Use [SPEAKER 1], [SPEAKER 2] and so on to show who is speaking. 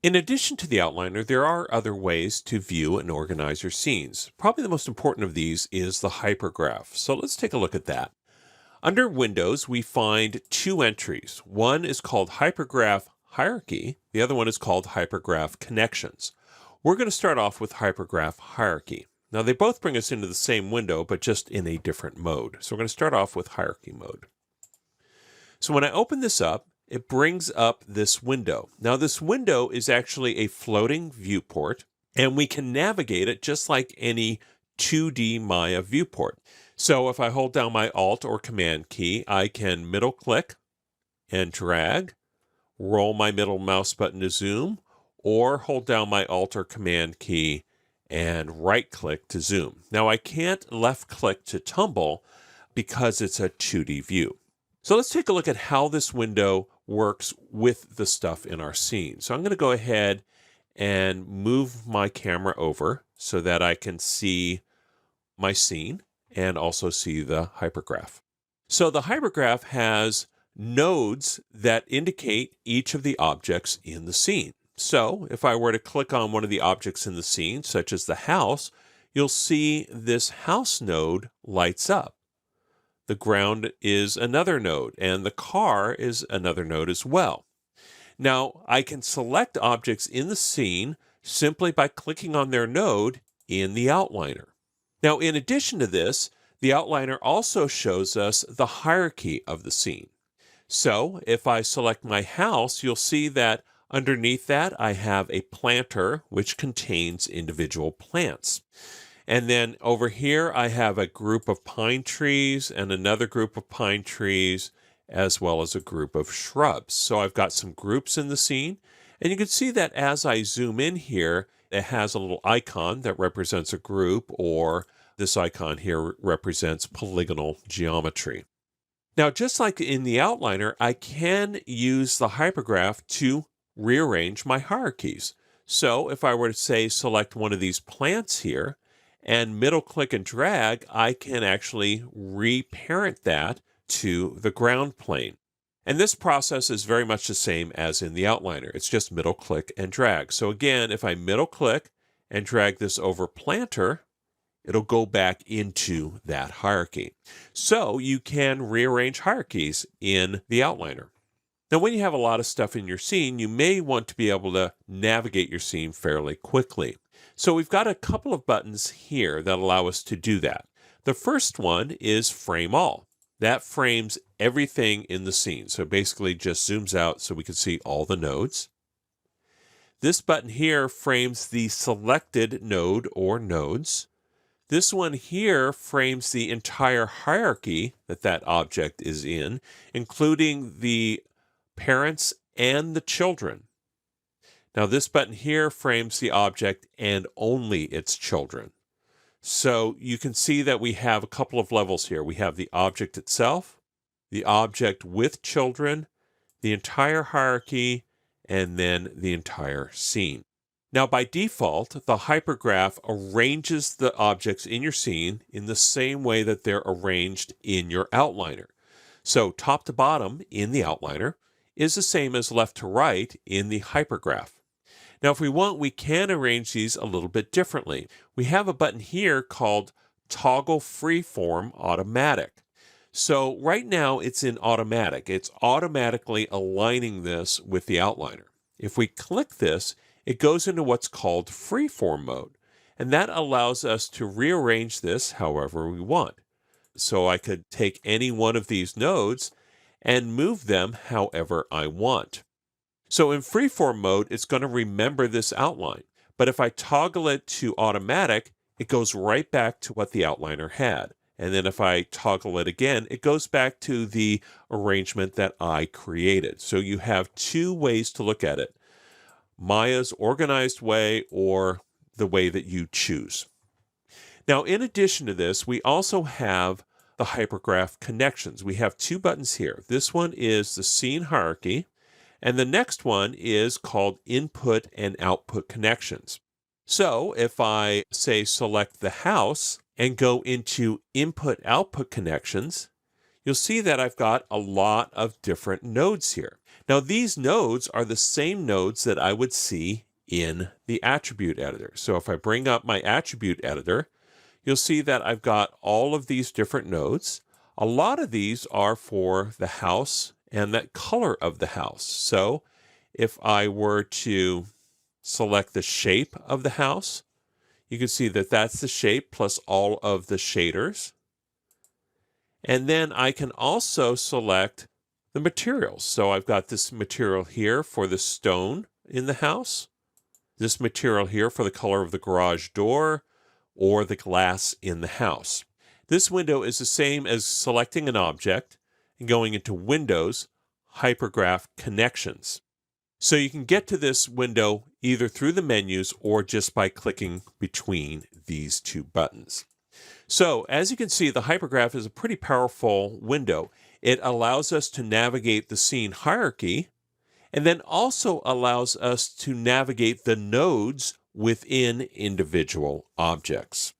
[SPEAKER 1] In addition to the outliner, there are other ways to view and organize your scenes. Probably the most important of these is the hypergraph. So let's take a look at that. Under Windows, we find two entries. One is called Hypergraph Hierarchy. The other one is called Hypergraph Connections. We're going to start off with Hypergraph Hierarchy. Now, they both bring us into the same window, but just in a different mode. So we're going to start off with Hierarchy mode. So when I open this up, it brings up this window. Now, this window is actually a floating viewport, and we can navigate it just like any 2D Maya viewport. So if I hold down my Alt or Command key, I can middle click and drag, roll my middle mouse button to zoom, or hold down my Alt or Command key and right click to zoom. Now I can't left click to tumble because it's a 2D view. So let's take a look at how this window works with the stuff in our scene. So I'm going to go ahead and move my camera over so that I can see my scene and also see the hypergraph. So the hypergraph has nodes that indicate each of the objects in the scene. So if I were to click on one of the objects in the scene, such as the house, you'll see this house node lights up. The ground is another node, and the car is another node as well. Now, I can select objects in the scene simply by clicking on their node in the outliner. Now, in addition to this, the outliner also shows us the hierarchy of the scene. So, if I select my house, you'll see that underneath that I have a planter which contains individual plants. And then over here, I have a group of pine trees and another group of pine trees, as well as a group of shrubs. So I've got some groups in the scene. And you can see that as I zoom in here, it has a little icon that represents a group, or this icon here represents polygonal geometry. Now, just like in the outliner, I can use the hypergraph to rearrange my hierarchies. So if I were to say select one of these plants here, and middle click and drag, I can actually reparent that to the ground plane. And this process is very much the same as in the outliner. It's just middle click and drag. So again, if I middle click and drag this over planter, it'll go back into that hierarchy. So you can rearrange hierarchies in the outliner. Now, when you have a lot of stuff in your scene, you may want to be able to navigate your scene fairly quickly. So we've got a couple of buttons here that allow us to do that. The first one is Frame All. That frames everything in the scene. So basically just zooms out so we can see all the nodes. This button here frames the selected node or nodes. This one here frames the entire hierarchy that that object is in, including the parents and the children. Now this button here frames the object and only its children. So you can see that we have a couple of levels here. We have the object itself, the object with children, the entire hierarchy, and then the entire scene. Now by default, the hypergraph arranges the objects in your scene in the same way that they're arranged in your outliner. So top to bottom in the outliner is the same as left to right in the hypergraph. Now, if we want, we can arrange these a little bit differently. We have a button here called Toggle Freeform Automatic. So right now it's in automatic. It's automatically aligning this with the outliner. If we click this, it goes into what's called freeform mode. And that allows us to rearrange this however we want. So I could take any one of these nodes and move them however I want. So in freeform mode, it's going to remember this outline. But if I toggle it to automatic, it goes right back to what the outliner had. And then if I toggle it again, it goes back to the arrangement that I created. So you have two ways to look at it: Maya's organized way or the way that you choose. Now, in addition to this, we also have the hypergraph connections. We have two buttons here. This one is the scene hierarchy, and the next one is called input and output connections. So if I say select the house and go into input output connections, you'll see that I've got a lot of different nodes here. Now, these nodes are the same nodes that I would see in the attribute editor. So if I bring up my attribute editor, you'll see that I've got all of these different nodes. A lot of these are for the house and that color of the house. So if I were to select the shape of the house, you can see that that's the shape plus all of the shaders. And then I can also select the materials. So I've got this material here for the stone in the house, this material here for the color of the garage door or the glass in the house. This window is the same as selecting an object and going into Windows, Hypergraph Connections. So you can get to this window either through the menus or just by clicking between these two buttons. So as you can see, the hypergraph is a pretty powerful window. It allows us to navigate the scene hierarchy and then also allows us to navigate the nodes within individual objects.